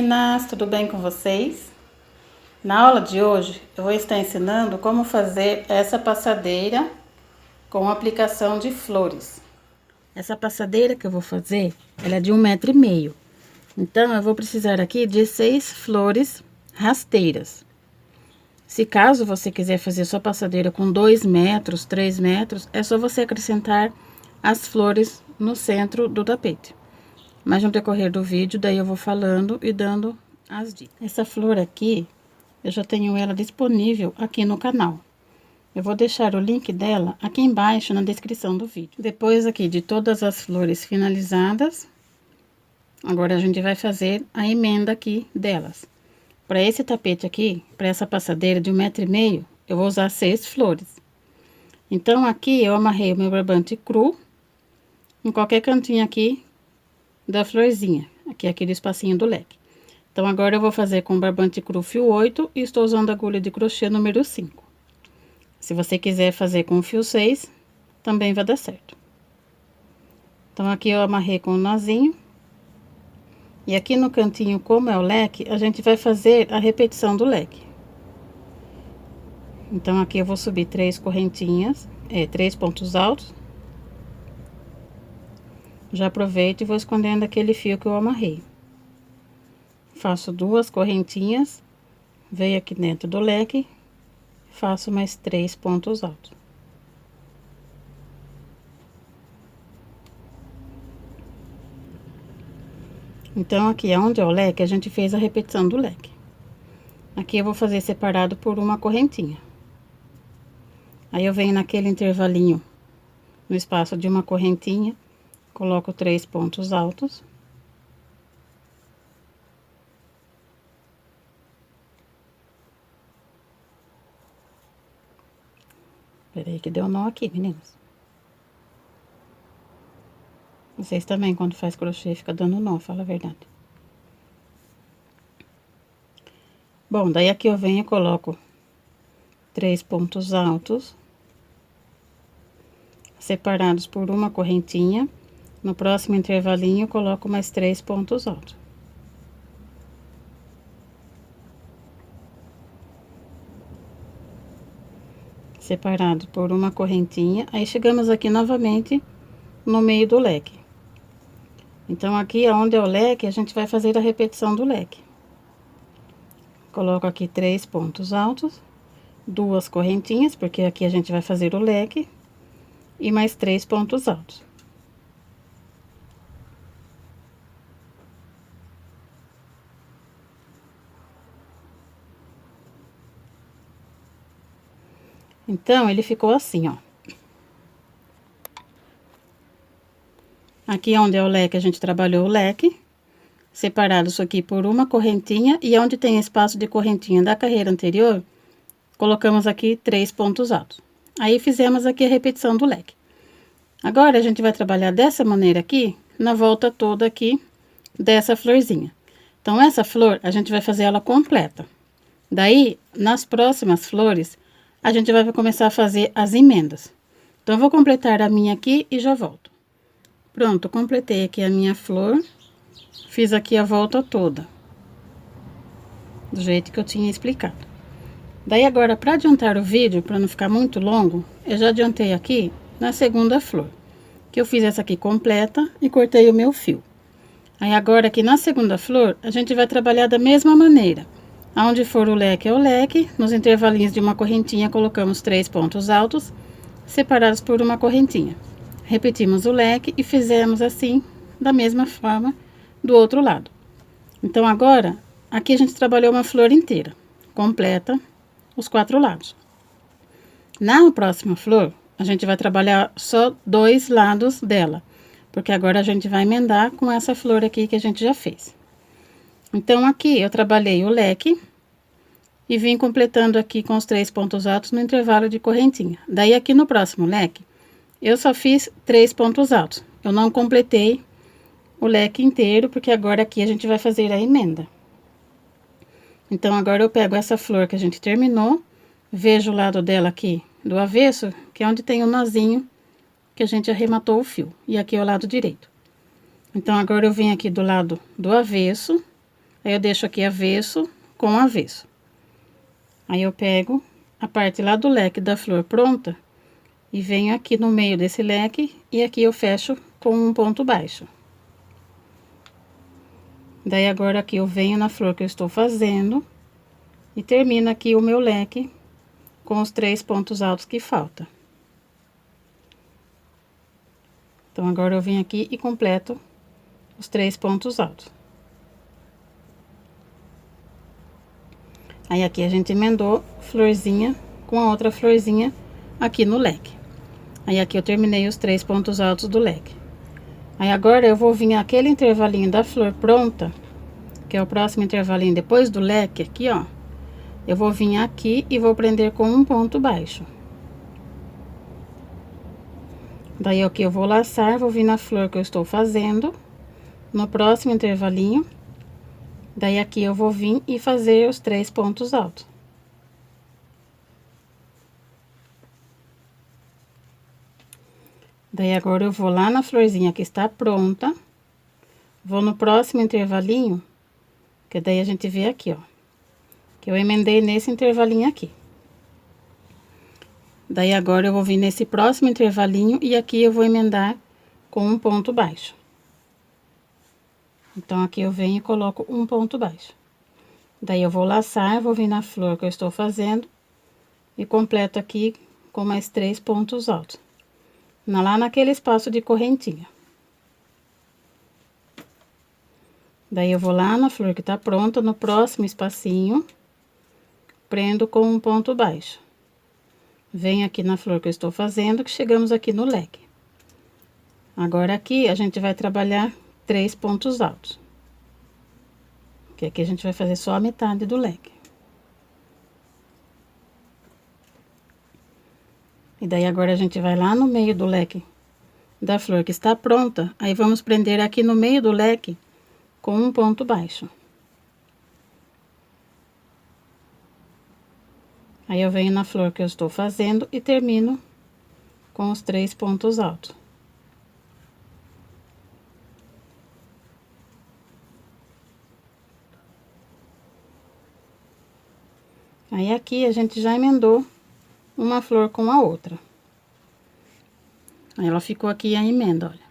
meninas, tudo bem com vocês? Na aula de hoje eu vou estar ensinando como fazer essa passadeira com aplicação de flores. Essa passadeira que eu vou fazer, ela é de 1,5 m. Então eu vou precisar aqui de 6 flores rasteiras. Se caso você quiser fazer sua passadeira com 2 metros, 3 metros, é só você acrescentar as flores no centro do tapete. Mas no decorrer do vídeo, daí eu vou falando e dando as dicas. Essa flor aqui, eu já tenho ela disponível aqui no canal. Eu vou deixar o link dela aqui embaixo na descrição do vídeo. Depois aqui de todas as flores finalizadas, agora a gente vai fazer a emenda aqui delas. Para esse tapete aqui, para essa passadeira de 1,5 m, eu vou usar 6 flores. Então aqui eu amarrei o meu barbante cru em qualquer cantinho aqui da florzinha, aqui do espacinho do leque. Então agora eu vou fazer com barbante cru fio 8 e estou usando agulha de crochê número 5. Se você quiser fazer com fio 6, também vai dar certo. Então aqui eu amarrei com um nozinho. E aqui no cantinho, como é o leque, a gente vai fazer a repetição do leque. Então aqui eu vou subir 3 correntinhas, 3 pontos altos. Já aproveito e vou escondendo aquele fio que eu amarrei. Faço 2 correntinhas, venho aqui dentro do leque, faço mais 3 pontos altos. Então aqui onde é o leque, a gente fez a repetição do leque. Aqui eu vou fazer separado por uma correntinha. Aí eu venho naquele intervalinho, no espaço de uma correntinha, coloco 3 pontos altos. Peraí que deu nó aqui, meninas. Vocês também, quando faz crochê, fica dando nó, fala a verdade. Bom, daí aqui eu venho e coloco 3 pontos altos, separados por uma correntinha. No próximo intervalinho, eu coloco mais 3 pontos altos. Separado por uma correntinha. Aí, chegamos aqui novamente no meio do leque. Então, aqui onde é o leque, a gente vai fazer a repetição do leque. Coloco aqui 3 pontos altos, 2 correntinhas, porque aqui a gente vai fazer o leque, e mais 3 pontos altos. Então, ele ficou assim, ó. Aqui onde é o leque, a gente trabalhou o leque, separado isso aqui por uma correntinha, e onde tem espaço de correntinha da carreira anterior, colocamos aqui 3 pontos altos. Aí, fizemos aqui a repetição do leque. Agora, a gente vai trabalhar dessa maneira aqui, na volta toda aqui dessa florzinha. Então, essa flor, a gente vai fazer ela completa. Daí, nas próximas flores, a gente vai começar a fazer as emendas. Então, eu vou completar a minha aqui e já volto. Pronto, completei aqui a minha flor. Fiz aqui a volta toda. Do jeito que eu tinha explicado. Daí, agora, para adiantar o vídeo, para não ficar muito longo, eu já adiantei aqui na segunda flor. Que eu fiz essa aqui completa e cortei o meu fio. Aí, agora, aqui na segunda flor, a gente vai trabalhar da mesma maneira. Aonde for o leque é o leque, nos intervalinhos de uma correntinha colocamos 3 pontos altos, separados por uma correntinha. Repetimos o leque e fizemos assim, da mesma forma, do outro lado. Então, agora, aqui a gente trabalhou uma flor inteira, completa os 4 lados. Na próxima flor, a gente vai trabalhar só 2 lados dela, porque agora a gente vai emendar com essa flor aqui que a gente já fez. Então, aqui eu trabalhei o leque e vim completando aqui com os 3 pontos altos no intervalo de correntinha. Daí, aqui no próximo leque, eu só fiz 3 pontos altos. Eu não completei o leque inteiro, porque agora aqui a gente vai fazer a emenda. Então, agora eu pego essa flor que a gente terminou, vejo o lado dela aqui do avesso, que é onde tem o nozinho que a gente arrematou o fio. E aqui é o lado direito. Então, agora eu venho aqui do lado do avesso, Aí eu deixo aqui avesso com avesso. Aí eu pego a parte lá do leque da flor pronta e venho aqui no meio desse leque e aqui eu fecho com um ponto baixo. Daí agora aqui eu venho na flor que eu estou fazendo e termino aqui o meu leque com os 3 pontos altos que falta. Então agora eu venho aqui e completo os 3 pontos altos. Aí aqui a gente emendou florzinha com a outra florzinha aqui no leque. Aí aqui eu terminei os 3 pontos altos do leque. Aí agora eu vou vir aquele intervalinho da flor pronta, que é o próximo intervalinho depois do leque aqui, ó. Eu vou vir aqui e vou prender com um ponto baixo. Daí aqui eu vou laçar, vou vir na flor que eu estou fazendo, no próximo intervalinho. Daí aqui eu vou vir e fazer os 3 pontos altos. Daí agora eu vou lá na florzinha que está pronta, vou no próximo intervalinho, que daí a gente vê aqui, ó, que eu emendei nesse intervalinho aqui. Daí agora eu vou vir nesse próximo intervalinho e aqui eu vou emendar com um ponto baixo. Então aqui eu venho e coloco um ponto baixo. Daí eu vou laçar, vou vir na flor que eu estou fazendo e completo aqui com mais 3 pontos altos. Lá naquele espaço de correntinha. Daí eu vou lá na flor que tá pronta, no próximo espacinho, prendo com um ponto baixo. Venho aqui na flor que eu estou fazendo, que chegamos aqui no leque. Agora aqui a gente vai trabalhar 3 pontos altos. Que aqui a gente vai fazer só a metade do leque. E daí agora a gente vai lá no meio do leque da flor que está pronta, aí vamos prender aqui no meio do leque com um ponto baixo. Aí eu venho na flor que eu estou fazendo e termino com os 3 pontos altos. Aí aqui a gente já emendou uma flor com a outra. Aí ela ficou aqui a emenda, olha.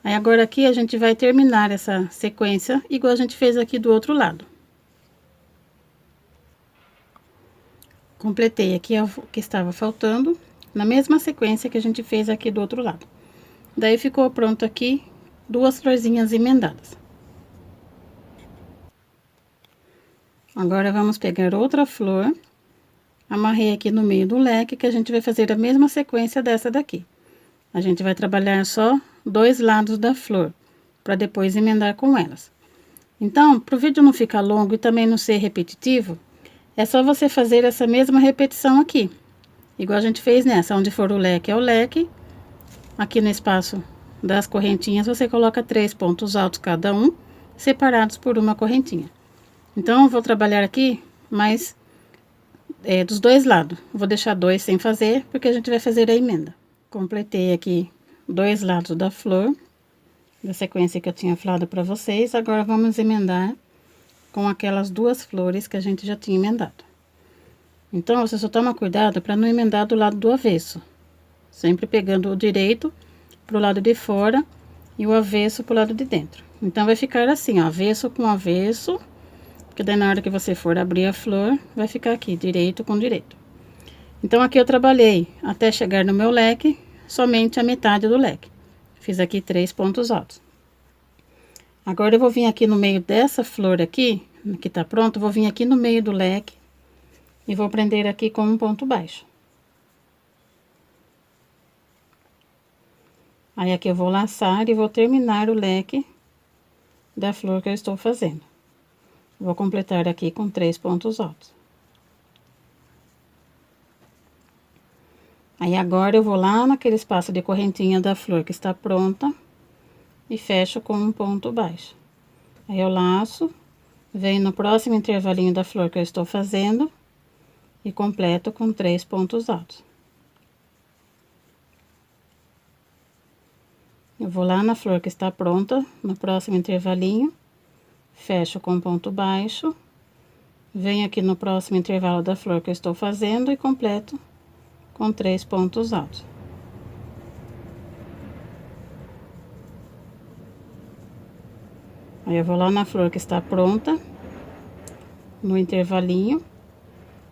Aí agora aqui a gente vai terminar essa sequência igual a gente fez aqui do outro lado. Completei aqui o que estava faltando, na mesma sequência que a gente fez aqui do outro lado. Daí ficou pronto aqui 2 florzinhas emendadas. Agora vamos pegar outra flor, amarrei aqui no meio do leque, que a gente vai fazer a mesma sequência dessa daqui. A gente vai trabalhar só 2 lados da flor, para depois emendar com elas. Então, para o vídeo não ficar longo e também não ser repetitivo, é só você fazer essa mesma repetição aqui. Igual a gente fez nessa, onde for o leque é o leque. Aqui no espaço das correntinhas, você coloca 3 pontos altos cada um, separados por uma correntinha. Então, eu vou trabalhar aqui, mas dos 2 lados. Vou deixar 2 sem fazer, porque a gente vai fazer a emenda. Completei aqui 2 lados da flor, da sequência que eu tinha falado para vocês. Agora, vamos emendar com aquelas 2 flores que a gente já tinha emendado. Então, você só toma cuidado para não emendar do lado do avesso. Sempre pegando o direito pro lado de fora e o avesso pro lado de dentro. Então, vai ficar assim, ó, avesso com avesso, porque daí na hora que você for abrir a flor, vai ficar aqui, direito com direito. Então, aqui eu trabalhei até chegar no meu leque, somente a metade do leque. Fiz aqui 3 pontos altos. Agora, eu vou vir aqui no meio dessa flor aqui, que tá pronto, vou vir aqui no meio do leque e vou prender aqui com um ponto baixo. Aí, aqui eu vou laçar e vou terminar o leque da flor que eu estou fazendo. Vou completar aqui com 3 pontos altos. Aí, agora eu vou lá naquele espaço de correntinha da flor que está pronta e fecho com um ponto baixo. Aí, eu laço, venho no próximo intervalinho da flor que eu estou fazendo e completo com 3 pontos altos. Eu vou lá na flor que está pronta, no próximo intervalinho, fecho com ponto baixo, venho aqui no próximo intervalo da flor que eu estou fazendo e completo com 3 pontos altos. Aí eu vou lá na flor que está pronta, no intervalinho,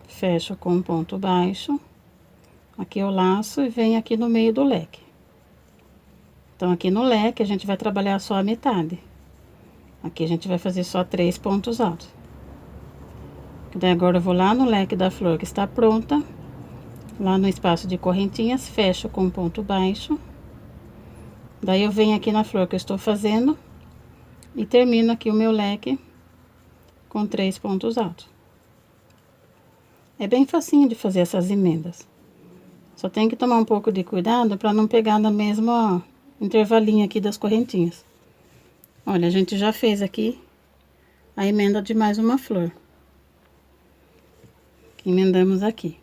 fecho com ponto baixo, aqui eu laço e venho aqui no meio do leque. Então, aqui no leque a gente vai trabalhar só a metade. Aqui a gente vai fazer só 3 pontos altos. Daí agora eu vou lá no leque da flor que está pronta, lá no espaço de correntinhas, fecho com ponto baixo. Daí eu venho aqui na flor que eu estou fazendo e termino aqui o meu leque com 3 pontos altos. É bem facinho de fazer essas emendas. Só tem que tomar um pouco de cuidado para não pegar no mesmo intervalinho aqui das correntinhas. Olha, a gente já fez aqui a emenda de mais uma flor. Emendamos aqui.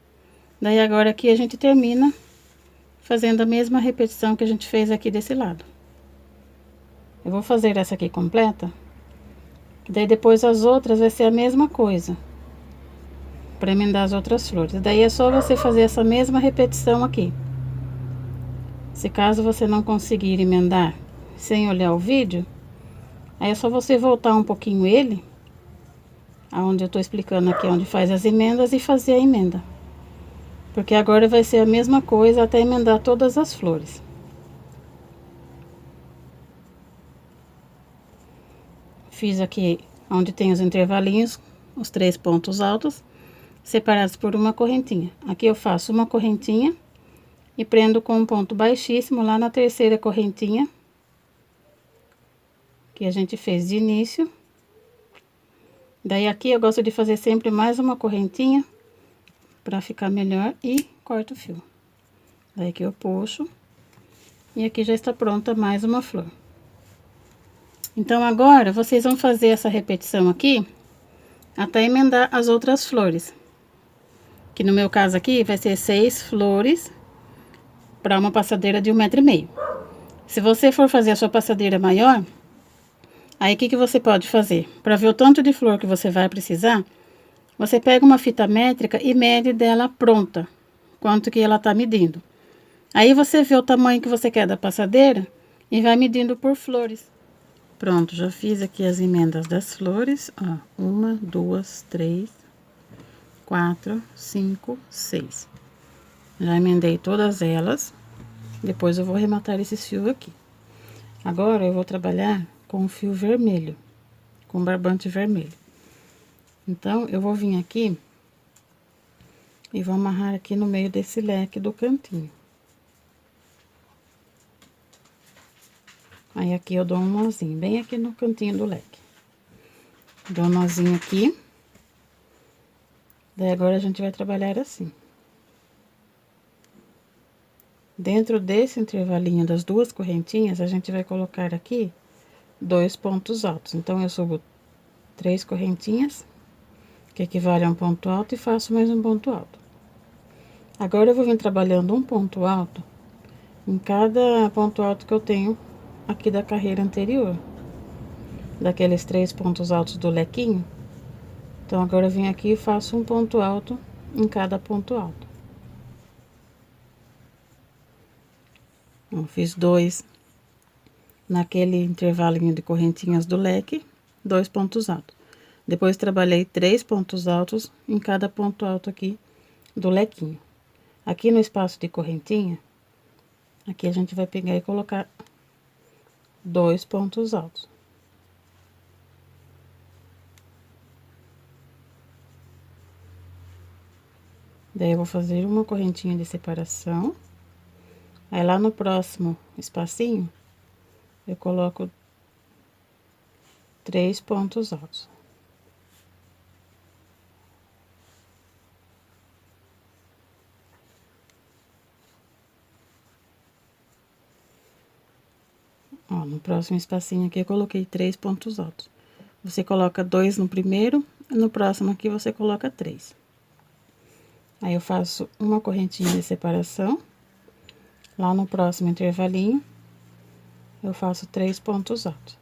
Daí agora aqui a gente termina fazendo a mesma repetição que a gente fez aqui desse lado. Eu vou fazer essa aqui completa, daí depois as outras vai ser a mesma coisa, para emendar as outras flores. Daí é só você fazer essa mesma repetição aqui. Se caso você não conseguir emendar sem olhar o vídeo, aí é só você voltar um pouquinho ele, aonde eu tô explicando aqui onde faz as emendas, e fazer a emenda. Porque agora vai ser a mesma coisa até emendar todas as flores. Fiz aqui onde tem os intervalinhos, os 3 pontos altos, separados por uma correntinha. Aqui eu faço uma correntinha e prendo com um ponto baixíssimo lá na terceira correntinha, que a gente fez de início. Daí aqui eu gosto de fazer sempre mais uma correntinha, para ficar melhor, e corto o fio. Daí aqui eu puxo, e aqui já está pronta mais uma flor. Então, agora, vocês vão fazer essa repetição aqui, até emendar as outras flores. Que no meu caso aqui, vai ser 6 flores, para uma passadeira de 1,5 m. Se você for fazer a sua passadeira maior, aí o que você pode fazer? Para ver o tanto de flor que você vai precisar, você pega uma fita métrica e mede dela pronta, quanto que ela tá medindo. Aí você vê o tamanho que você quer da passadeira e vai medindo por flores. Pronto, já fiz aqui as emendas das flores, ó, 1, 2, 3, 4, 5, 6. Já emendei todas elas, depois eu vou rematar esses fios aqui. Agora eu vou trabalhar com o fio vermelho, com barbante vermelho. Então, eu vou vir aqui e vou amarrar aqui no meio desse leque do cantinho. Aí, aqui eu dou um nozinho, bem aqui no cantinho do leque. Dou um nozinho aqui. Daí, agora a gente vai trabalhar assim. Dentro desse intervalinho das duas correntinhas, a gente vai colocar aqui 2 pontos altos. Então, eu subo 3 correntinhas, que equivale a um ponto alto, e faço mais um ponto alto. Agora, eu vou vir trabalhando um ponto alto em cada ponto alto que eu tenho aqui da carreira anterior, daqueles 3 pontos altos do lequinho. Então, agora eu venho aqui e faço um ponto alto em cada ponto alto. Eu fiz 2 naquele intervalinho de correntinhas do leque, 2 pontos altos. Depois, trabalhei 3 pontos altos em cada ponto alto aqui do lequinho. Aqui no espaço de correntinha, aqui a gente vai pegar e colocar 2 pontos altos. Daí, eu vou fazer uma correntinha de separação. Aí, lá no próximo espacinho, eu coloco 3 pontos altos. Ó, no próximo espacinho aqui, eu coloquei 3 pontos altos. Você coloca 2 no primeiro, e no próximo aqui você coloca 3. Aí, eu faço uma correntinha de separação. Lá no próximo intervalinho, eu faço 3 pontos altos.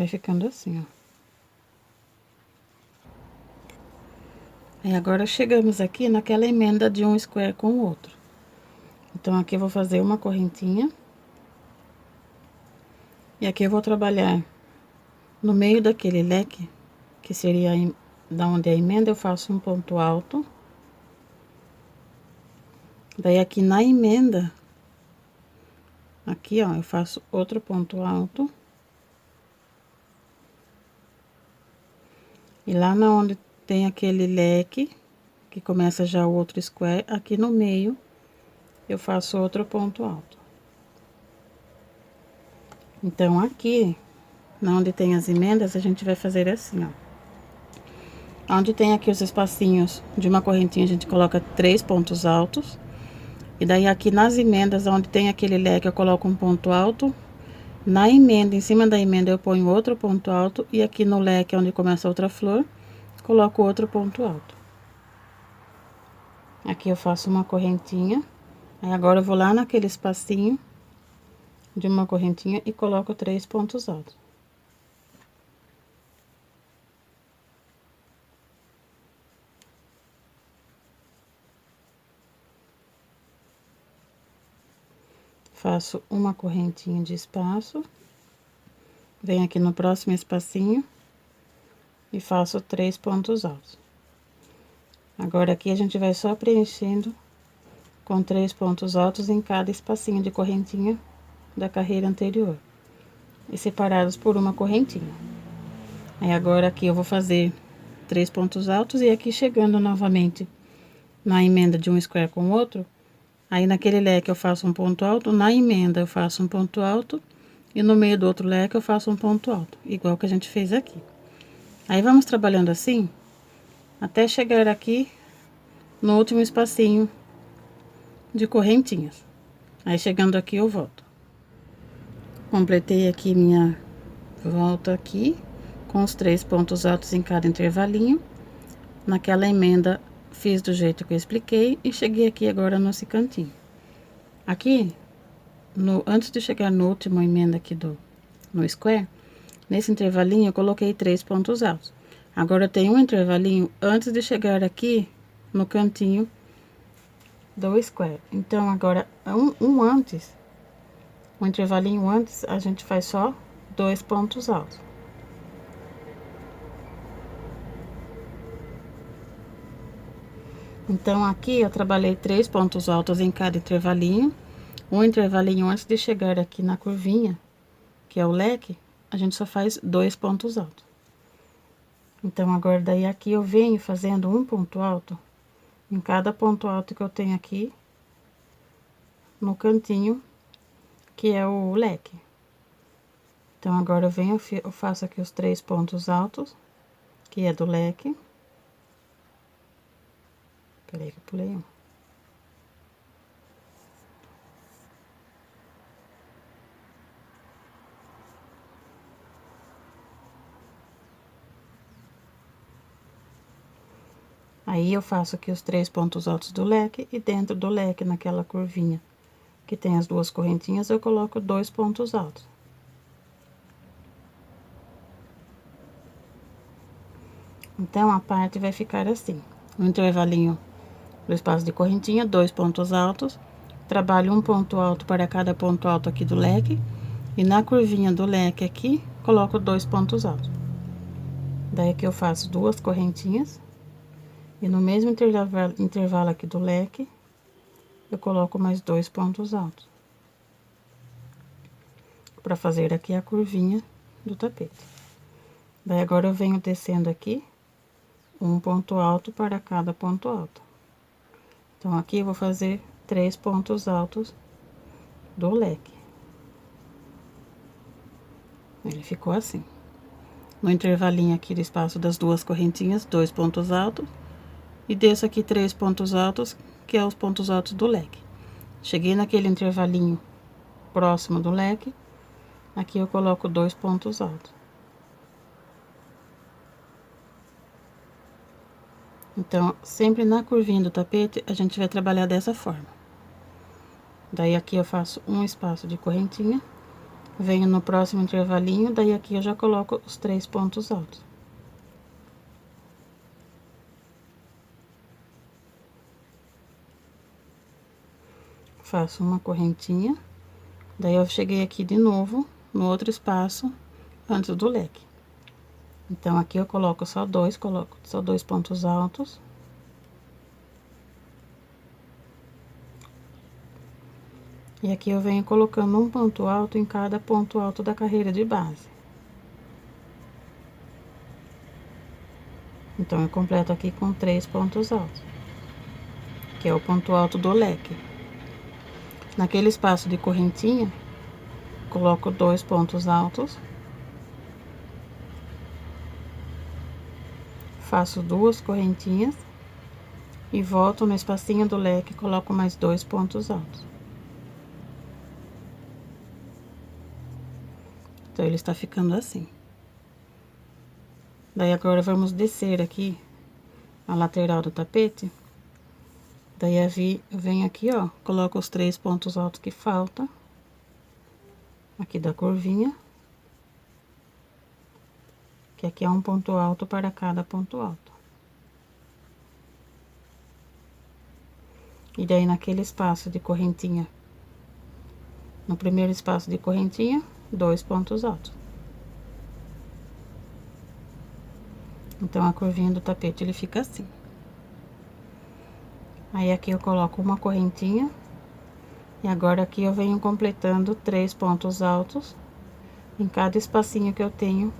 vai ficando assim, ó. Aí agora chegamos aqui naquela emenda de um square com o outro. Então aqui eu vou fazer uma correntinha. E aqui eu vou trabalhar no meio daquele leque, que seria da onde é a emenda, eu faço um ponto alto. Daí aqui na emenda, aqui ó, eu faço outro ponto alto. E lá na onde tem aquele leque, que começa já o outro square, aqui no meio, eu faço outro ponto alto. Então, aqui, na onde tem as emendas, a gente vai fazer assim, ó. Onde tem aqui os espacinhos de uma correntinha, a gente coloca 3 pontos altos. E daí, aqui nas emendas, onde tem aquele leque, eu coloco um ponto alto. Na emenda, em cima da emenda, eu ponho outro ponto alto. E aqui no leque, onde começa outra flor, coloco outro ponto alto. Aqui eu faço uma correntinha. Aí, agora eu vou lá naquele espacinho de uma correntinha e coloco 3 pontos altos. Faço uma correntinha de espaço, venho aqui no próximo espacinho e faço 3 pontos altos. Agora aqui a gente vai só preenchendo com 3 pontos altos em cada espacinho de correntinha da carreira anterior e separados por uma correntinha. Aí agora aqui eu vou fazer 3 pontos altos e aqui chegando novamente na emenda de um square com o outro. Aí, naquele leque eu faço um ponto alto, na emenda eu faço um ponto alto, e no meio do outro leque eu faço um ponto alto, igual que a gente fez aqui. Aí, vamos trabalhando assim, até chegar aqui no último espacinho de correntinhas. Aí, chegando aqui, eu volto. Completei aqui minha volta aqui, com os 3 pontos altos em cada intervalinho. Naquela emenda, fiz do jeito que eu expliquei e cheguei aqui agora nesse cantinho. Aqui, antes de chegar no último emenda aqui no square, nesse intervalinho eu coloquei 3 pontos altos. Agora eu tenho um intervalinho antes de chegar aqui no cantinho do square. Então, agora, um intervalinho antes, a gente faz só 2 pontos altos. Então, aqui eu trabalhei 3 pontos altos em cada intervalinho. Um intervalinho antes de chegar aqui na curvinha, que é o leque, a gente só faz 2 pontos altos. Então, agora daí aqui eu venho fazendo um ponto alto em cada ponto alto que eu tenho aqui no cantinho, que é o leque. Então, agora eu faço aqui os 3 pontos altos, que é do leque. Peraí que eu pulei um. Aí, eu faço aqui os 3 pontos altos do leque, e dentro do leque, naquela curvinha que tem as duas correntinhas, eu coloco 2 pontos altos. Então, a parte vai ficar assim, um intervalinho do espaço de correntinha, 2 pontos altos, trabalho um ponto alto para cada ponto alto aqui do leque, e na curvinha do leque aqui, coloco 2 pontos altos. Daí que eu faço 2 correntinhas, e no mesmo intervalo aqui do leque, eu coloco mais 2 pontos altos, para fazer aqui a curvinha do tapete. Daí, agora eu venho descendo aqui, um ponto alto para cada ponto alto. Então, aqui eu vou fazer 3 pontos altos do leque. Ele ficou assim. No intervalinho aqui do espaço das duas correntinhas, 2 pontos altos. E desço aqui 3 pontos altos, que é os pontos altos do leque. Cheguei naquele intervalinho próximo do leque, aqui eu coloco 2 pontos altos. Então, sempre na curvinha do tapete, a gente vai trabalhar dessa forma. Daí, aqui eu faço um espaço de correntinha, venho no próximo intervalinho, daí aqui eu já coloco os 3 pontos altos. Faço uma correntinha, daí eu cheguei aqui de novo, no outro espaço, antes do leque. Então, aqui eu coloco só dois pontos altos. E aqui eu venho colocando um ponto alto em cada ponto alto da carreira de base. Então, eu completo aqui com 3 pontos altos, que é o ponto alto do leque. Naquele espaço de correntinha, coloco 2 pontos altos. Faço 2 correntinhas e volto no espacinho do leque, coloco mais 2 pontos altos. Então, ele está ficando assim. Daí, agora, vamos descer aqui a lateral do tapete. Daí, eu venho aqui, ó, coloco os 3 pontos altos que faltam. Aqui da curvinha. Que aqui é um ponto alto para cada ponto alto. E daí, naquele espaço de correntinha, no primeiro espaço de correntinha, 2 pontos altos. Então, a curvinha do tapete, ele fica assim. Aí, aqui eu coloco uma correntinha. E agora, aqui eu venho completando 3 pontos altos em cada espacinho que eu tenho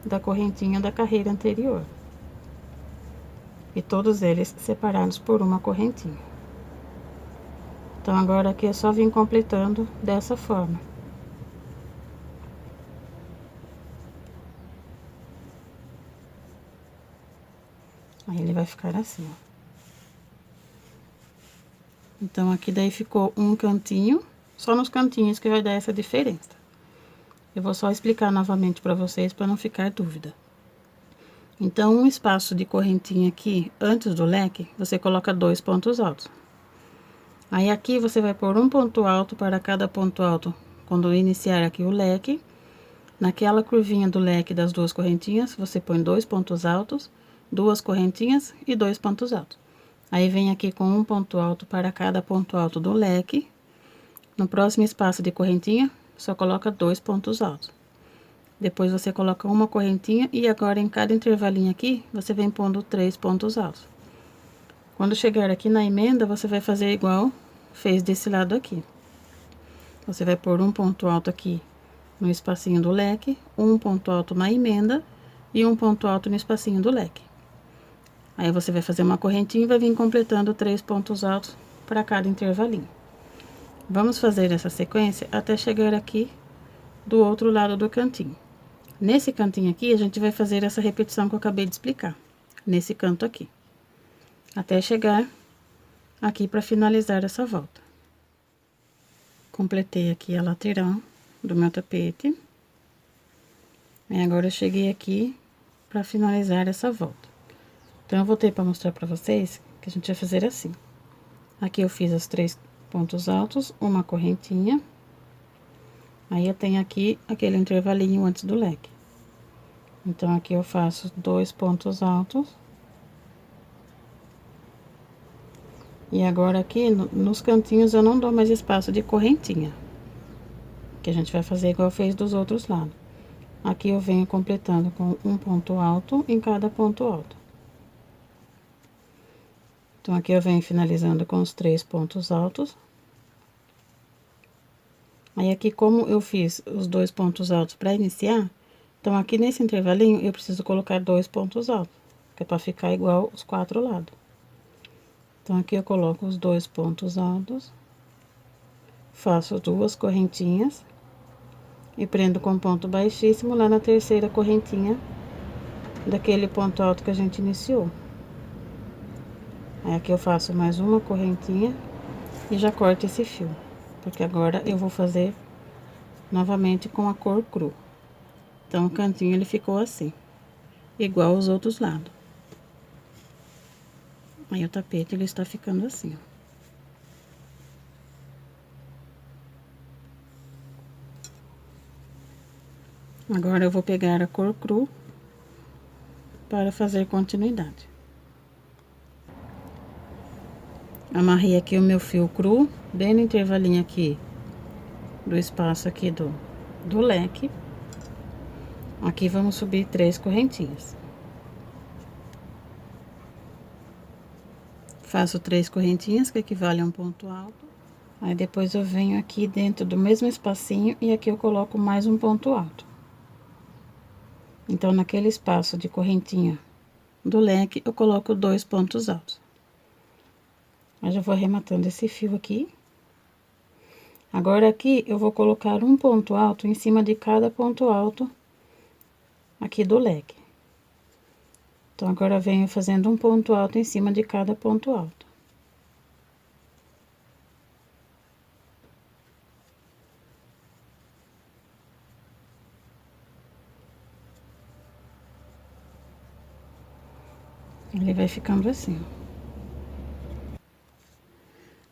da correntinha da carreira anterior. E todos eles separados por uma correntinha. Então, agora aqui é só vir completando dessa forma. Aí, ele vai ficar assim, ó. Então, aqui daí ficou um cantinho, só nos cantinhos que vai dar essa diferença. Eu vou só explicar novamente para vocês, para não ficar dúvida. Então, um espaço de correntinha aqui, antes do leque, você coloca 2 pontos altos. Aí, aqui você vai pôr um ponto alto para cada ponto alto, quando iniciar aqui o leque. Naquela curvinha do leque das 2 correntinhas, você põe 2 pontos altos, 2 correntinhas e 2 pontos altos. Aí, vem aqui com um ponto alto para cada ponto alto do leque. No próximo espaço de correntinha, só coloca 2 pontos altos. Depois, você coloca uma correntinha e agora, em cada intervalinho aqui, você vem pondo 3 pontos altos. Quando chegar aqui na emenda, você vai fazer igual fez desse lado aqui. Você vai pôr um ponto alto aqui no espacinho do leque, um ponto alto na emenda e um ponto alto no espacinho do leque. Aí, você vai fazer uma correntinha e vai vir completando 3 pontos altos para cada intervalinho. Vamos fazer essa sequência até chegar aqui do outro lado do cantinho. Nesse cantinho aqui, a gente vai fazer essa repetição que eu acabei de explicar. Nesse canto aqui. Até chegar aqui para finalizar essa volta. Completei aqui a lateral do meu tapete. E agora eu cheguei aqui para finalizar essa volta. Então, eu voltei para mostrar para vocês que a gente vai fazer assim. Aqui eu fiz os 3 pontos altos, uma correntinha. Aí, eu tenho aqui aquele intervalinho antes do leque. Então, aqui eu faço 2 pontos altos. E agora, aqui, nos cantinhos, eu não dou mais espaço de correntinha. Que a gente vai fazer igual fez dos outros lados. Aqui eu venho completando com um ponto alto em cada ponto alto. Então, aqui eu venho finalizando com os 3 pontos altos. Aí, aqui, como eu fiz os 2 pontos altos para iniciar, então, aqui nesse intervalinho, eu preciso colocar 2 pontos altos, que é para ficar igual os 4 lados. Então, aqui eu coloco os 2 pontos altos, faço 2 correntinhas e prendo com ponto baixíssimo lá na terceira correntinha daquele ponto alto que a gente iniciou. Aí, aqui eu faço mais uma correntinha e já corto esse fio, porque agora eu vou fazer novamente com a cor cru. Então, o cantinho ele ficou assim, igual os outros lados. Aí, o tapete ele está ficando assim, ó. Agora eu vou pegar a cor cru para fazer continuidade. Amarrei aqui o meu fio cru, bem no intervalinho aqui do espaço aqui do leque. Aqui vamos subir 3 correntinhas. Faço 3 correntinhas, que equivale a um ponto alto. Aí depois eu venho aqui dentro do mesmo espacinho e aqui eu coloco mais um ponto alto. Então, naquele espaço de correntinha do leque, eu coloco 2 pontos altos. Eu já vou arrematando esse fio aqui. Agora, aqui, eu vou colocar um ponto alto em cima de cada ponto alto aqui do leque. Então, agora eu venho fazendo um ponto alto em cima de cada ponto alto. Ele vai ficando assim.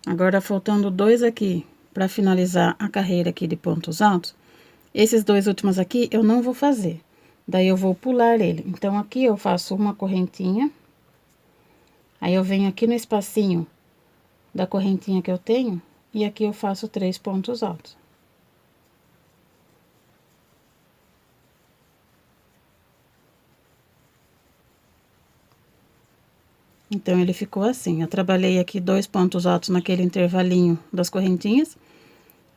Agora, faltando 2 aqui para finalizar a carreira aqui de pontos altos, esses 2 últimos aqui eu não vou fazer. Daí, eu vou pular ele. Então, aqui eu faço uma correntinha. Aí, eu venho aqui no espacinho da correntinha que eu tenho, e aqui eu faço 3 pontos altos. Então, ele ficou assim. Eu trabalhei aqui 2 pontos altos naquele intervalinho das correntinhas.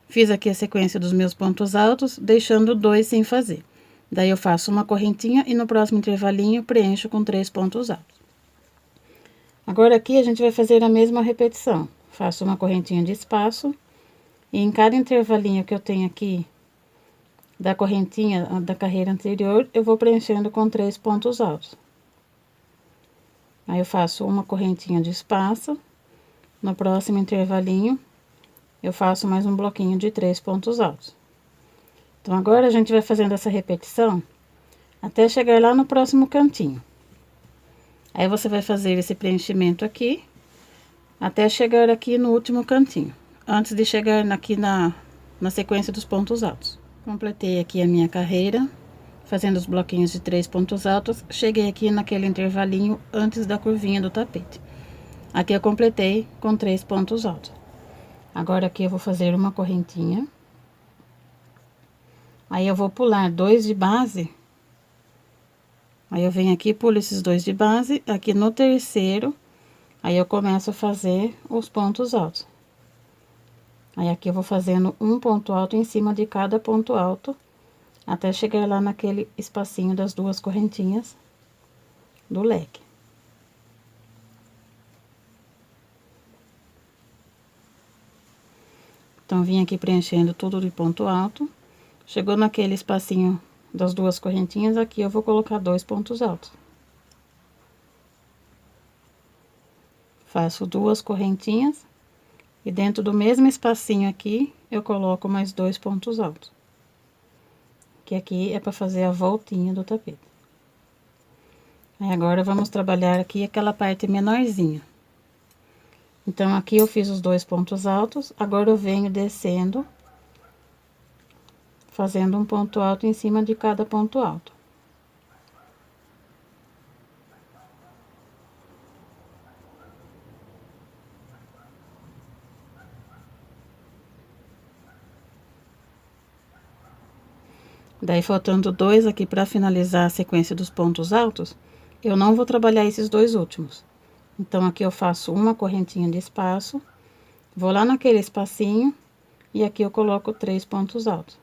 Fiz aqui a sequência dos meus pontos altos, deixando 2 sem fazer. Daí, eu faço uma correntinha e no próximo intervalinho preencho com 3 pontos altos. Agora, aqui a gente vai fazer a mesma repetição. Faço uma correntinha de espaço e em cada intervalinho que eu tenho aqui da correntinha da carreira anterior, eu vou preenchendo com 3 pontos altos. Aí, eu faço uma correntinha de espaço, no próximo intervalinho, eu faço mais um bloquinho de 3 pontos altos. Então, agora a gente vai fazendo essa repetição até chegar lá no próximo cantinho. Aí, você vai fazer esse preenchimento aqui, até chegar aqui no último cantinho, antes de chegar aqui na sequência dos pontos altos. Completei aqui a minha carreira, fazendo os bloquinhos de 3 pontos altos, cheguei aqui naquele intervalinho antes da curvinha do tapete. Aqui eu completei com 3 pontos altos. Agora, aqui eu vou fazer uma correntinha. Aí, eu vou pular 2 de base. Aí, eu venho aqui, pulo esses 2 de base, aqui no terceiro, aí eu começo a fazer os pontos altos. Aí, aqui eu vou fazendo um ponto alto em cima de cada ponto alto, até chegar lá naquele espacinho das 2 correntinhas do leque. Então, vim aqui preenchendo tudo de ponto alto. Chegou naquele espacinho das 2 correntinhas, aqui eu vou colocar 2 pontos altos. Faço 2 correntinhas e dentro do mesmo espacinho aqui, eu coloco mais 2 pontos altos. Que aqui é para fazer a voltinha do tapete. Aí, agora vamos trabalhar aqui aquela parte menorzinha. Então, aqui eu fiz os 2 pontos altos, agora eu venho descendo, fazendo um ponto alto em cima de cada ponto alto. Daí, faltando 2 aqui para finalizar a sequência dos pontos altos, eu não vou trabalhar esses 2 últimos. Então, aqui eu faço uma correntinha de espaço, vou lá naquele espacinho e aqui eu coloco 3 pontos altos.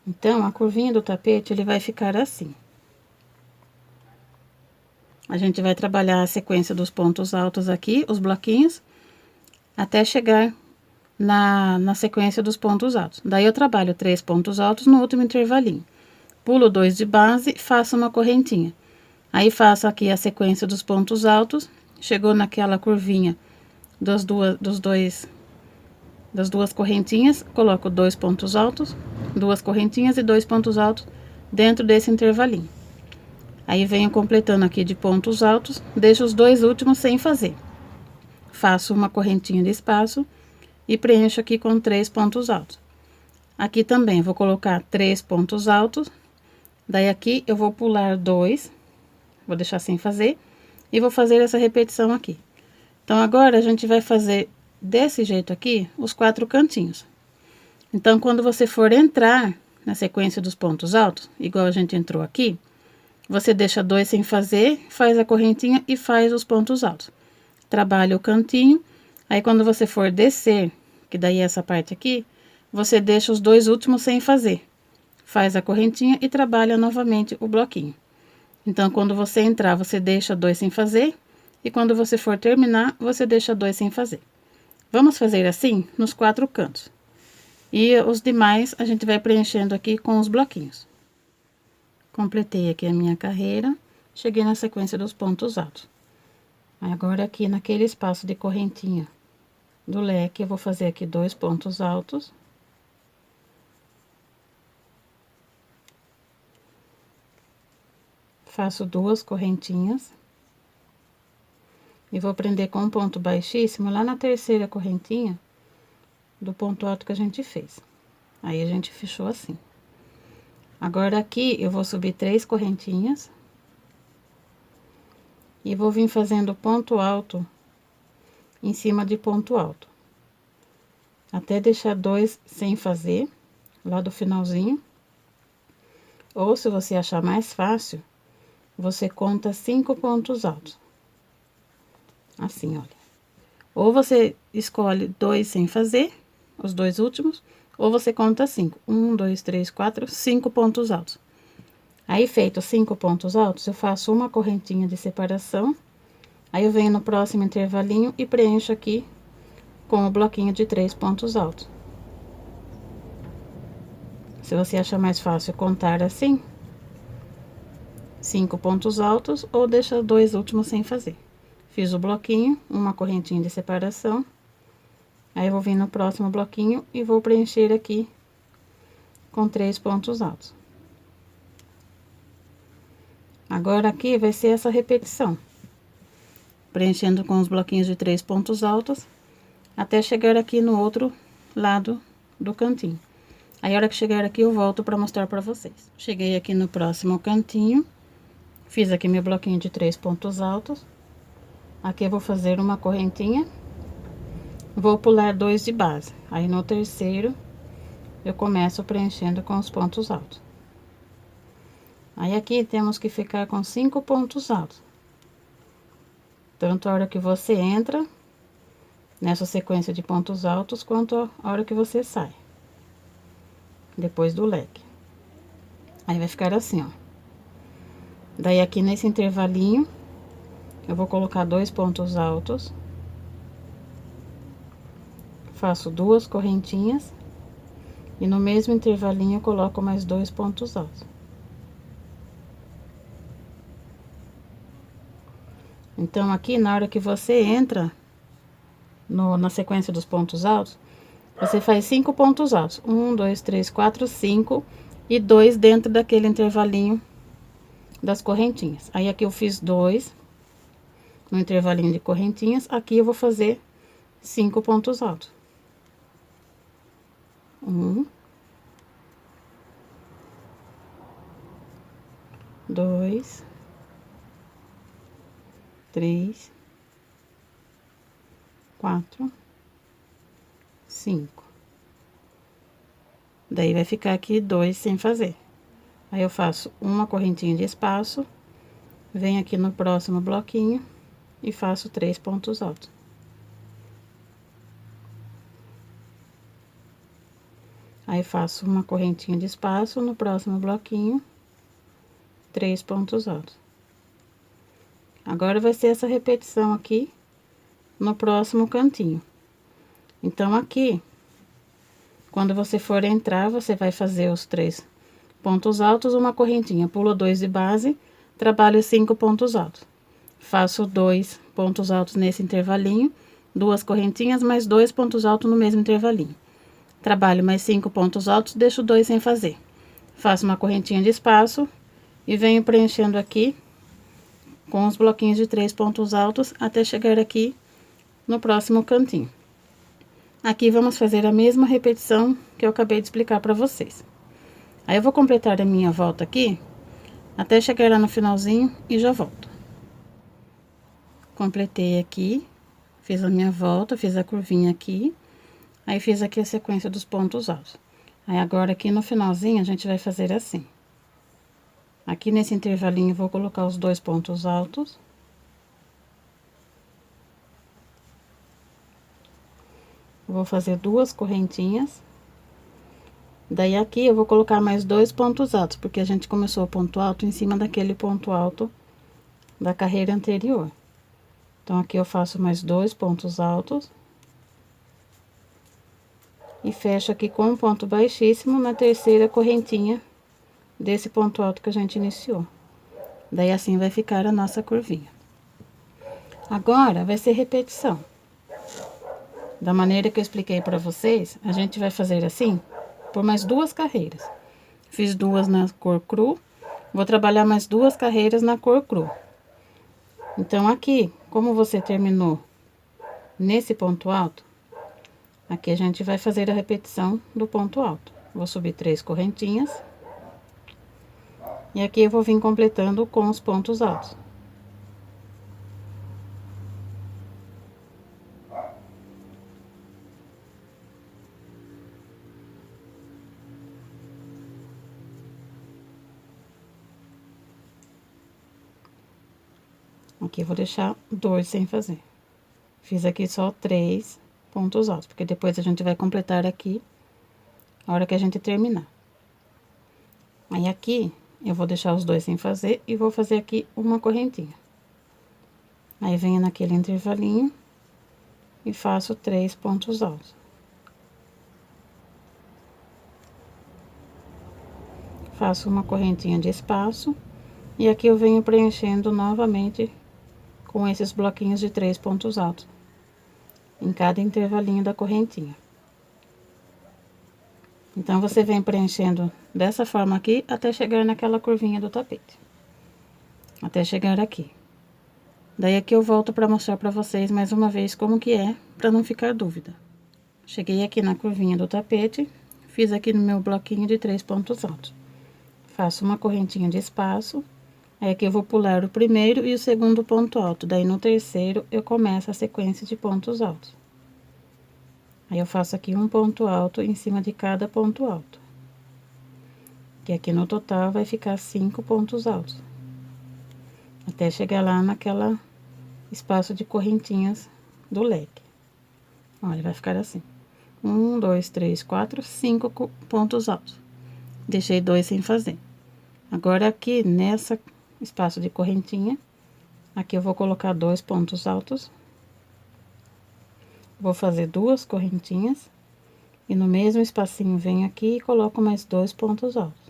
Então, a curvinha do tapete, ele vai ficar assim. A gente vai trabalhar a sequência dos pontos altos aqui, os bloquinhos, até chegar na sequência dos pontos altos. Daí, eu trabalho 3 pontos altos no último intervalinho. Pulo 2 de base, faço uma correntinha. Aí, faço aqui a sequência dos pontos altos. Chegou naquela curvinha das duas correntinhas, coloco 2 pontos altos, 2 correntinhas e 2 pontos altos dentro desse intervalinho. Aí, venho completando aqui de pontos altos, deixo os 2 últimos sem fazer. faço uma correntinha de espaço e preencho aqui com 3 pontos altos. Aqui também vou colocar 3 pontos altos, daí aqui eu vou pular 2, vou deixar sem fazer, e vou fazer essa repetição aqui. Então, agora a gente vai fazer desse jeito aqui, os 4 cantinhos. Então, quando você for entrar na sequência dos pontos altos, igual a gente entrou aqui, você deixa 2 sem fazer, faz a correntinha e faz os pontos altos. Trabalha o cantinho, aí quando você for descer, que daí é essa parte aqui, você deixa os 2 últimos sem fazer. Faz a correntinha e trabalha novamente o bloquinho. Então, quando você entrar, você deixa 2 sem fazer, e quando você for terminar, você deixa 2 sem fazer. Vamos fazer assim nos 4 cantos. E os demais a gente vai preenchendo aqui com os bloquinhos. Completei aqui a minha carreira, cheguei na sequência dos pontos altos. Agora, aqui naquele espaço de correntinha do leque, eu vou fazer aqui 2 pontos altos. Faço 2 correntinhas. E vou prender com um ponto baixíssimo lá na terceira correntinha do ponto alto que a gente fez. Aí, a gente fechou assim. Agora, aqui, eu vou subir 3 correntinhas. E vou vir fazendo ponto alto em cima de ponto alto. Até deixar 2 sem fazer, lá do finalzinho. Ou, se você achar mais fácil, você conta 5 pontos altos. Assim, olha. Ou você escolhe 2 sem fazer, os 2 últimos, ou você conta 5. 1, 2, 3, 4, 5 pontos altos. Aí, feito 5 pontos altos, eu faço uma correntinha de separação. Aí, eu venho no próximo intervalinho e preencho aqui com o bloquinho de 3 pontos altos. Se você achar mais fácil contar assim, 5 pontos altos, ou deixa 2 últimos sem fazer. Fiz o bloquinho, uma correntinha de separação. Aí, eu vou vir no próximo bloquinho e vou preencher aqui com 3 pontos altos. Agora, aqui vai ser essa repetição. Preenchendo com os bloquinhos de 3 pontos altos, até chegar aqui no outro lado do cantinho. Aí, a hora que chegar aqui, eu volto para mostrar para vocês. Cheguei aqui no próximo cantinho, fiz aqui meu bloquinho de 3 pontos altos. Aqui eu vou fazer uma correntinha, vou pular 2 de base. Aí, no terceiro, eu começo preenchendo com os pontos altos. Aí, aqui temos que ficar com 5 pontos altos. Tanto a hora que você entra nessa sequência de pontos altos, quanto a hora que você sai. Depois do leque. Aí, vai ficar assim, ó. Daí, aqui nesse intervalinho, eu vou colocar 2 pontos altos. Faço 2 correntinhas. E no mesmo intervalinho, eu coloco mais 2 pontos altos. Então, aqui, na hora que você entra na sequência dos pontos altos, você faz 5 pontos altos. 1, 2, 3, 4, 5 e 2 dentro daquele intervalinho das correntinhas. Aí, aqui eu fiz 2 no intervalinho de correntinhas. Aqui eu vou fazer 5 pontos altos. 1, 2, 3, 4, 5. Daí, vai ficar aqui 2 sem fazer. Aí, eu faço uma correntinha de espaço, venho aqui no próximo bloquinho e faço 3 pontos altos. Aí, faço uma correntinha de espaço no próximo bloquinho, 3 pontos altos. Agora, vai ser essa repetição aqui no próximo cantinho. Então, aqui, quando você for entrar, você vai fazer os 3 pontos altos, uma correntinha, pulo 2 de base, trabalho 5 pontos altos. Faço 2 pontos altos nesse intervalinho, 2 correntinhas, mais 2 pontos altos no mesmo intervalinho. Trabalho mais 5 pontos altos, deixo 2 sem fazer. Faço uma correntinha de espaço e venho preenchendo aqui com os bloquinhos de 3 pontos altos até chegar aqui no próximo cantinho. Aqui vamos fazer a mesma repetição que eu acabei de explicar para vocês. Aí eu vou completar a minha volta aqui, até chegar lá no finalzinho e já volto. Completei aqui, fiz a minha volta, fiz a curvinha aqui, aí fiz aqui a sequência dos pontos altos. Aí agora aqui no finalzinho a gente vai fazer assim. Aqui nesse intervalinho eu vou colocar os 2 pontos altos. Vou fazer 2 correntinhas. Daí aqui eu vou colocar mais 2 pontos altos, porque a gente começou o ponto alto em cima daquele ponto alto da carreira anterior. Então aqui eu faço mais 2 pontos altos. E fecho aqui com um ponto baixíssimo na terceira correntinha desse ponto alto que a gente iniciou. Daí assim vai ficar a nossa curvinha. Agora vai ser repetição. Da maneira que eu expliquei para vocês, a gente vai fazer assim por mais 2 carreiras. Fiz 2 na cor cru, vou trabalhar mais 2 carreiras na cor cru. Então aqui, como você terminou nesse ponto alto, aqui a gente vai fazer a repetição do ponto alto. Vou subir 3 correntinhas. E aqui eu vou vir completando com os pontos altos. Aqui eu vou deixar 2 sem fazer. Fiz aqui só 3 pontos altos, porque depois a gente vai completar aqui a hora que a gente terminar. Aí aqui eu vou deixar os 2 sem fazer e vou fazer aqui uma correntinha. Aí venho naquele intervalinho e faço 3 pontos altos. Faço uma correntinha de espaço e aqui eu venho preenchendo novamente com esses bloquinhos de 3 pontos altos em cada intervalinho da correntinha. Então você vem preenchendo dessa forma aqui até chegar naquela curvinha do tapete, até chegar aqui. Daí aqui eu volto para mostrar para vocês mais uma vez como que é, para não ficar dúvida. Cheguei aqui na curvinha do tapete, fiz aqui no meu bloquinho de 3 pontos altos. Faço uma correntinha de espaço. Aí aqui eu vou pular o primeiro e o segundo ponto alto, daí no terceiro eu começo a sequência de pontos altos. Aí eu faço aqui um ponto alto em cima de cada ponto alto. Que aqui no total vai ficar 5 pontos altos. Até chegar lá naquela espaço de correntinhas do leque. Olha, vai ficar assim. 1, 2, 3, 4, 5 pontos altos. Deixei 2 sem fazer. Agora aqui nessa espaço de correntinha, aqui eu vou colocar 2 pontos altos. Vou fazer 2 correntinhas e no mesmo espacinho venho aqui e coloco mais 2 pontos altos.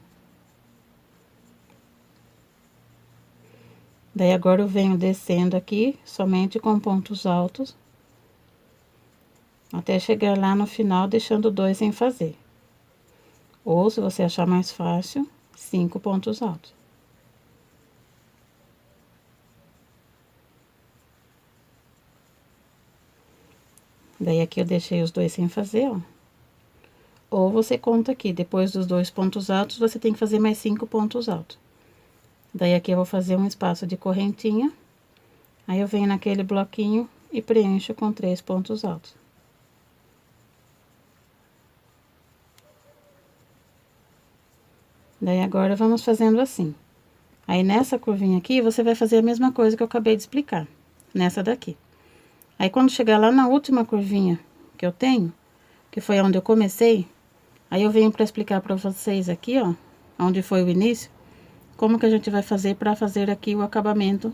Daí agora eu venho descendo aqui somente com pontos altos até chegar lá no final deixando 2 sem fazer. Ou se você achar mais fácil, 5 pontos altos. Daí aqui eu deixei os 2 sem fazer, ó. Ou você conta aqui, depois dos 2 pontos altos, você tem que fazer mais 5 pontos altos. Daí aqui eu vou fazer um espaço de correntinha. Aí eu venho naquele bloquinho e preencho com 3 pontos altos. Daí agora vamos fazendo assim. Aí nessa curvinha aqui, você vai fazer a mesma coisa que eu acabei de explicar, nessa daqui. Aí quando chegar lá na última curvinha que eu tenho, que foi onde eu comecei, aí eu venho para explicar para vocês aqui, ó, onde foi o início, como que a gente vai fazer para fazer aqui o acabamento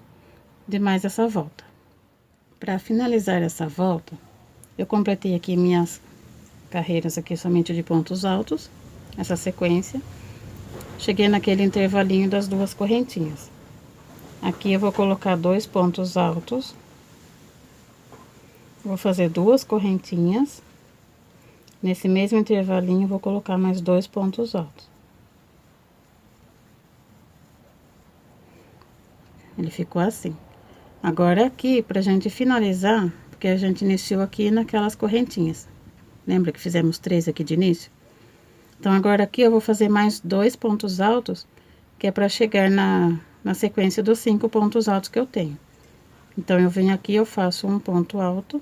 de mais essa volta. Para finalizar essa volta, eu completei aqui minhas carreiras aqui somente de pontos altos, essa sequência. Cheguei naquele intervalinho das 2 correntinhas. Aqui eu vou colocar 2 pontos altos. Vou fazer 2 correntinhas. Nesse mesmo intervalinho, vou colocar mais 2 pontos altos. Ele ficou assim. Agora aqui, pra gente finalizar, porque porque a gente iniciou aqui naquelas correntinhas. Lembra que fizemos 3 aqui de início? Então, agora aqui eu vou fazer mais 2 pontos altos, que é para chegar na sequência dos 5 pontos altos que eu tenho. Então, eu venho aqui, eu faço um ponto alto,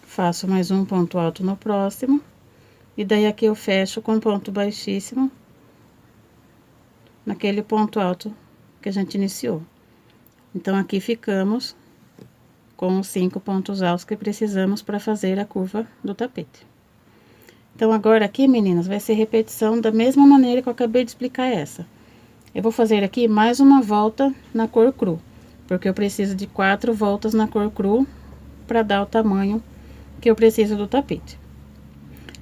faço mais um ponto alto no próximo, e daí aqui eu fecho com ponto baixíssimo, naquele ponto alto que a gente iniciou. Então, aqui ficamos com os 5 pontos altos que precisamos para fazer a curva do tapete. Então, agora aqui, meninas, vai ser repetição da mesma maneira que eu acabei de explicar essa. Eu vou fazer aqui mais uma volta na cor cru, porque eu preciso de 4 voltas na cor cru para dar o tamanho que eu preciso do tapete.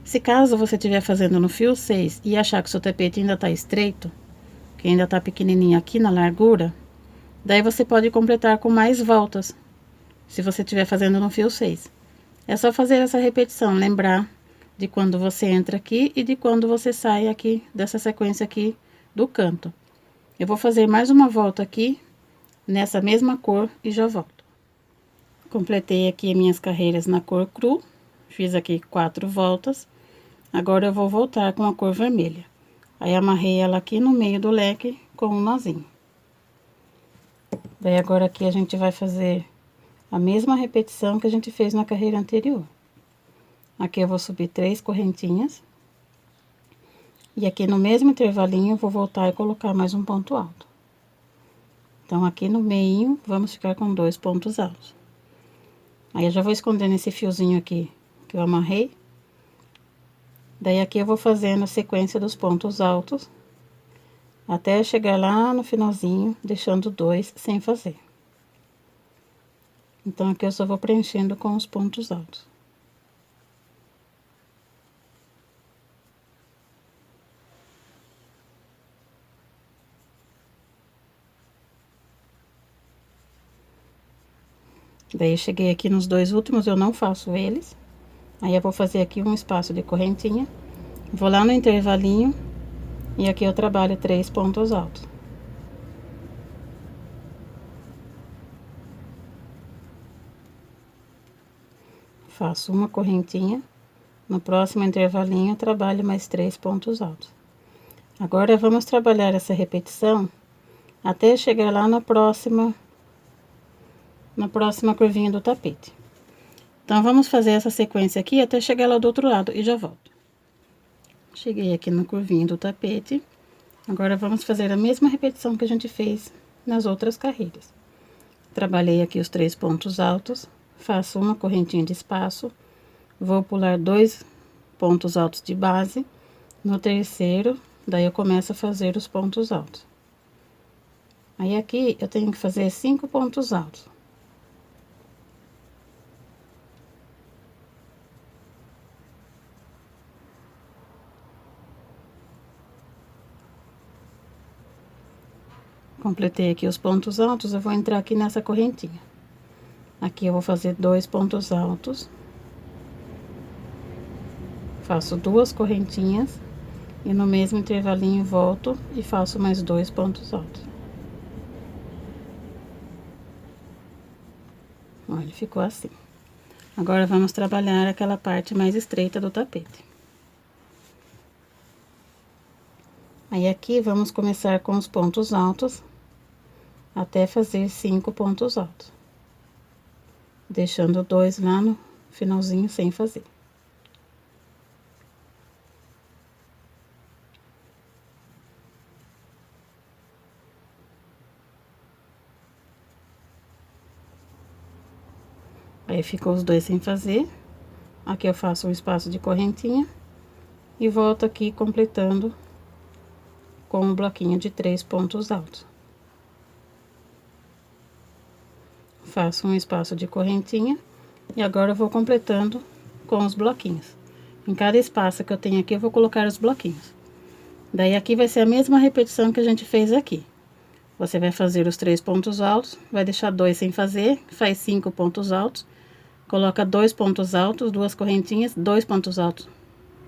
Se caso você estiver fazendo no fio 6 e achar que o seu tapete ainda tá estreito, que ainda tá pequenininho aqui na largura, daí você pode completar com mais voltas, se você estiver fazendo no fio 6. É só fazer essa repetição, lembrar de quando você entra aqui e de quando você sai aqui dessa sequência aqui do canto. Eu vou fazer mais uma volta aqui nessa mesma cor e já volto. Completei aqui minhas carreiras na cor cru, fiz aqui 4 voltas. Agora eu vou voltar com a cor vermelha. Aí amarrei ela aqui no meio do leque com um nozinho. Daí agora aqui a gente vai fazer a mesma repetição que a gente fez na carreira anterior. Aqui eu vou subir 3 correntinhas. E aqui no mesmo intervalinho eu vou voltar e colocar mais um ponto alto. Então, aqui no meio, vamos ficar com 2 pontos altos. Aí, eu já vou esconder nesse fiozinho aqui que eu amarrei. Daí, aqui eu vou fazendo a sequência dos pontos altos, até chegar lá no finalzinho, deixando 2 sem fazer. Então, aqui eu só vou preenchendo com os pontos altos. Daí, eu cheguei aqui nos 2 últimos, eu não faço eles. Aí, eu vou fazer aqui um espaço de correntinha. Vou lá no intervalinho. E aqui eu trabalho 3 pontos altos. Faço uma correntinha. No próximo intervalinho, eu trabalho mais 3 pontos altos. Agora, vamos trabalhar essa repetição até chegar lá na próxima curvinha do tapete. Então, vamos fazer essa sequência aqui até chegar lá do outro lado e já volto. Cheguei aqui na curvinha do tapete. Agora, vamos fazer a mesma repetição que a gente fez nas outras carreiras. Trabalhei aqui os 3 pontos altos, faço uma correntinha de espaço, vou pular 2 pontos altos de base. No terceiro, daí eu começo a fazer os pontos altos. Aí, aqui, eu tenho que fazer 5 pontos altos. Completei aqui os pontos altos, eu vou entrar aqui nessa correntinha. Aqui eu vou fazer 2 pontos altos. Faço 2 correntinhas. E no mesmo intervalinho volto e faço mais 2 pontos altos. Olha, ficou assim. Agora, vamos trabalhar aquela parte mais estreita do tapete. Aí, aqui, vamos começar com os pontos altos, até fazer 5 pontos altos. Deixando 2 lá no finalzinho sem fazer. Aí, ficou os 2 sem fazer. Aqui eu faço um espaço de correntinha e volto aqui completando com um bloquinho de 3 pontos altos. Faço um espaço de correntinha e agora eu vou completando com os bloquinhos. Em cada espaço que eu tenho aqui, eu vou colocar os bloquinhos. Daí, aqui vai ser a mesma repetição que a gente fez aqui. Você vai fazer os 3 pontos altos, vai deixar 2 sem fazer, faz 5 pontos altos, coloca 2 pontos altos, 2 correntinhas, 2 pontos altos.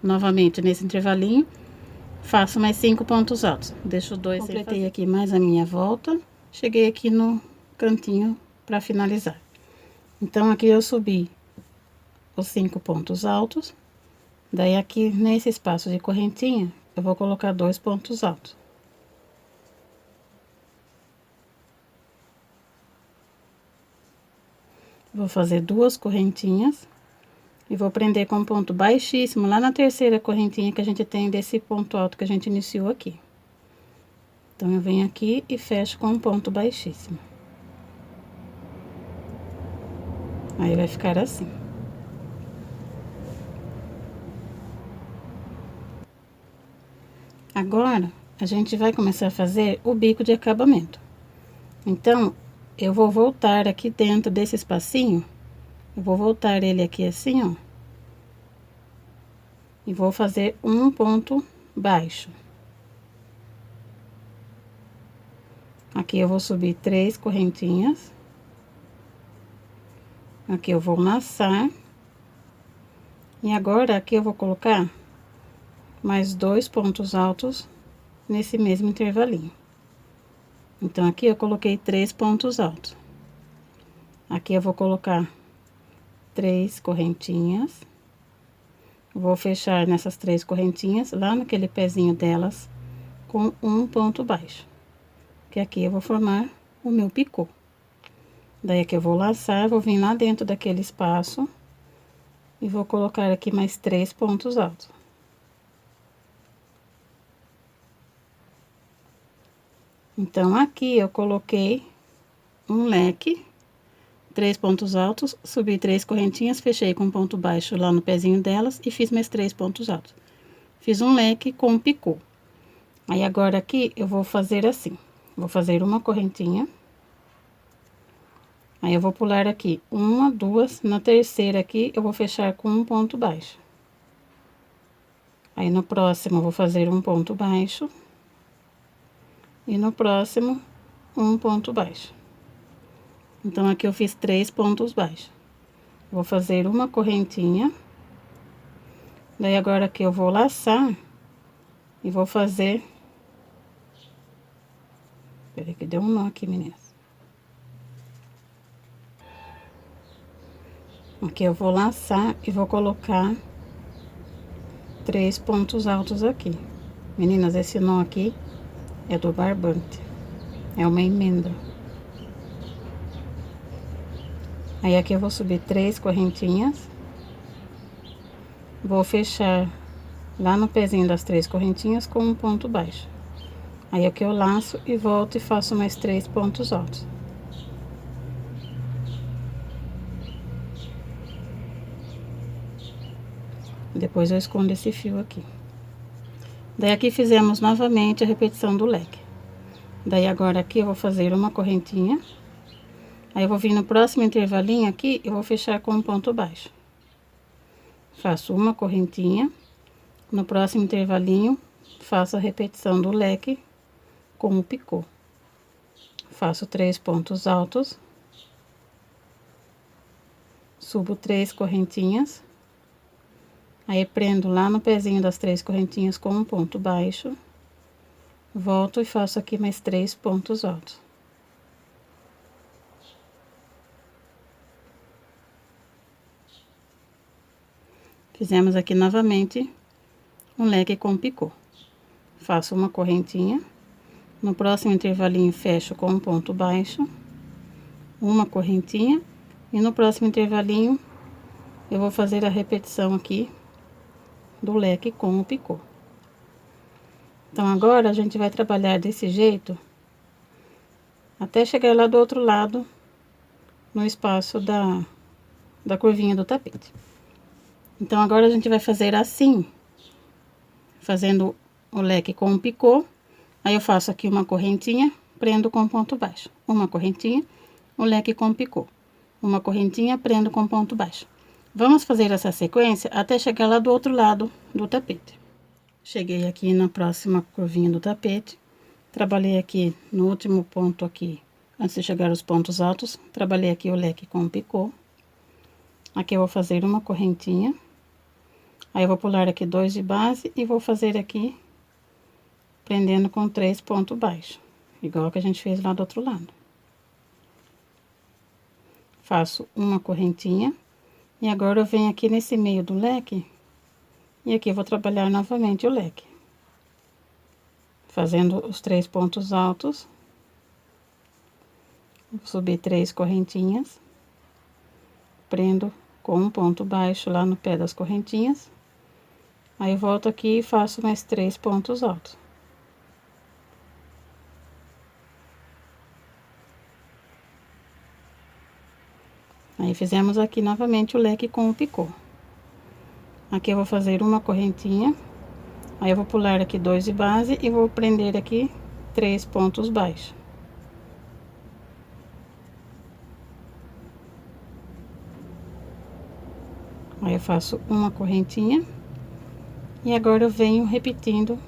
Novamente, nesse intervalinho, faço mais 5 pontos altos. Deixo 2 sem fazer. Completei aqui mais a minha volta, cheguei aqui no cantinho para finalizar. Então, aqui eu subi os 5 pontos altos, daí aqui nesse espaço de correntinha, eu vou colocar 2 pontos altos. Vou fazer 2 correntinhas e vou prender com um ponto baixíssimo lá na terceira correntinha que a gente tem desse ponto alto que a gente iniciou aqui. Então, eu venho aqui e fecho com um ponto baixíssimo. Aí, vai ficar assim. Agora, a gente vai começar a fazer o bico de acabamento. Então, eu vou voltar aqui dentro desse espacinho, eu vou voltar ele aqui assim, ó. E vou fazer um ponto baixo. Aqui eu vou subir 3 correntinhas. Aqui eu vou laçar. E agora, aqui eu vou colocar mais 2 pontos altos nesse mesmo intervalinho. Então, aqui eu coloquei 3 pontos altos. Aqui eu vou colocar 3 correntinhas. Vou fechar nessas 3 correntinhas, lá naquele pezinho delas, com um ponto baixo. Que aqui eu vou formar o meu picô. Daí, aqui eu vou laçar, vou vir lá dentro daquele espaço e vou colocar aqui mais 3 pontos altos. Então, aqui eu coloquei um leque, 3 pontos altos, subi 3 correntinhas, fechei com um ponto baixo lá no pezinho delas e fiz mais 3 pontos altos. Fiz um leque com um picô. Aí, agora aqui eu vou fazer assim, vou fazer uma correntinha. Aí, eu vou pular aqui uma, 2, na terceira aqui eu vou fechar com um ponto baixo. Aí, no próximo eu vou fazer um ponto baixo. E no próximo, um ponto baixo. Então, aqui eu fiz 3 pontos baixos. Vou fazer uma correntinha. Daí, agora aqui eu vou laçar e vou fazer... Peraí que deu um nó aqui, meninas. Aqui eu vou laçar e vou colocar 3 pontos altos aqui. Meninas, esse nó aqui é do barbante. É uma emenda. Aí, aqui eu vou subir 3 correntinhas. Vou fechar lá no pezinho das 3 correntinhas com um ponto baixo. Aí, aqui eu laço e volto e faço mais 3 pontos altos. Depois eu escondo esse fio aqui. Daí, aqui fizemos novamente a repetição do leque. Daí, agora aqui eu vou fazer uma correntinha. Aí, eu vou vir no próximo intervalinho aqui, eu vou fechar com um ponto baixo. Faço uma correntinha. No próximo intervalinho, faço a repetição do leque com o picô. Faço 3 pontos altos. Subo 3 correntinhas. Aí, prendo lá no pezinho das 3 correntinhas com um ponto baixo. Volto e faço aqui mais 3 pontos altos. Fizemos aqui novamente um leque com picô. Faço uma correntinha. No próximo intervalinho, fecho com um ponto baixo. Uma correntinha. E no próximo intervalinho, eu vou fazer a repetição aqui do leque com o picô. Então, agora a gente vai trabalhar desse jeito até chegar lá do outro lado, no espaço da curvinha do tapete. Então, agora a gente vai fazer assim, fazendo o leque com o picô. Aí, eu faço aqui uma correntinha, prendo com ponto baixo. Uma correntinha, o leque com picô. Uma correntinha, prendo com ponto baixo. Vamos fazer essa sequência até chegar lá do outro lado do tapete. Cheguei aqui na próxima curvinha do tapete. Trabalhei aqui no último ponto aqui, antes de chegar aos pontos altos. Trabalhei aqui o leque com picô. Aqui eu vou fazer uma correntinha. Aí, eu vou pular aqui 2 de base e vou fazer aqui, prendendo com 3 pontos baixos. Igual que a gente fez lá do outro lado. faço uma correntinha. E agora eu venho aqui nesse meio do leque, e aqui eu vou trabalhar novamente o leque. Fazendo os 3 pontos altos. Vou subir 3 correntinhas. Prendo com um ponto baixo lá no pé das correntinhas. Aí eu volto aqui e faço mais 3 pontos altos. Aí fizemos aqui novamente o leque com o picô. Aqui eu vou fazer uma correntinha. Aí eu vou pular aqui 2 de base e vou prender aqui 3 pontos baixos. Aí eu faço uma correntinha. E agora eu venho repetindo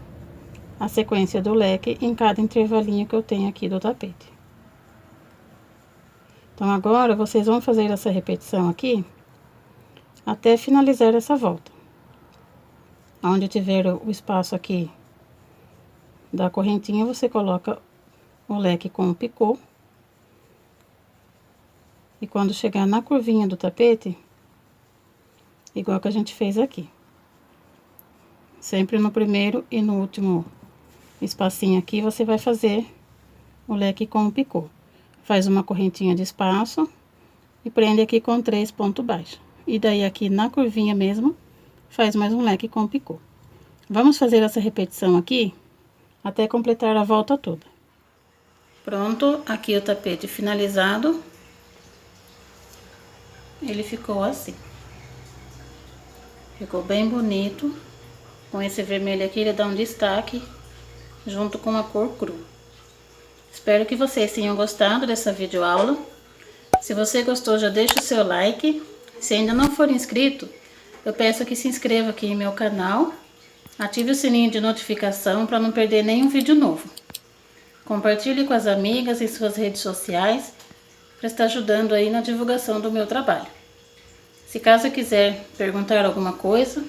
a sequência do leque em cada intervalinho que eu tenho aqui do tapete. Então, agora, vocês vão fazer essa repetição aqui até finalizar essa volta. Onde tiver o espaço aqui da correntinha, você coloca o leque com o picô. E quando chegar na curvinha do tapete, igual que a gente fez aqui. Sempre no primeiro e no último espacinho aqui, você vai fazer o leque com o picô. Faz uma correntinha de espaço e prende aqui com 3 pontos baixos. E daí aqui na curvinha mesmo, faz mais um leque com picô. Vamos fazer essa repetição aqui até completar a volta toda. Pronto, aqui o tapete finalizado. Ele ficou assim. Ficou bem bonito. Com esse vermelho aqui, ele dá um destaque junto com a cor cru. Espero que vocês tenham gostado dessa videoaula. Se você gostou, já deixa o seu like. Se ainda não for inscrito, eu peço que se inscreva aqui em meu canal. Ative o sininho de notificação para não perder nenhum vídeo novo. Compartilhe com as amigas em suas redes sociais para estar ajudando aí na divulgação do meu trabalho. Se caso quiser perguntar alguma coisa,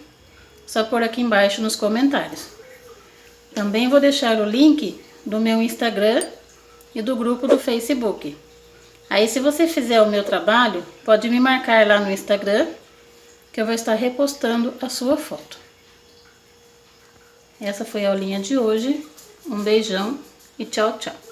só pôr aqui embaixo nos comentários. Também vou deixar o link do meu Instagram e do grupo do Facebook. Aí, se você fizer o meu trabalho, pode me marcar lá no Instagram, que eu vou estar repostando a sua foto. Essa foi a aulinha de hoje. Um beijão e tchau, tchau.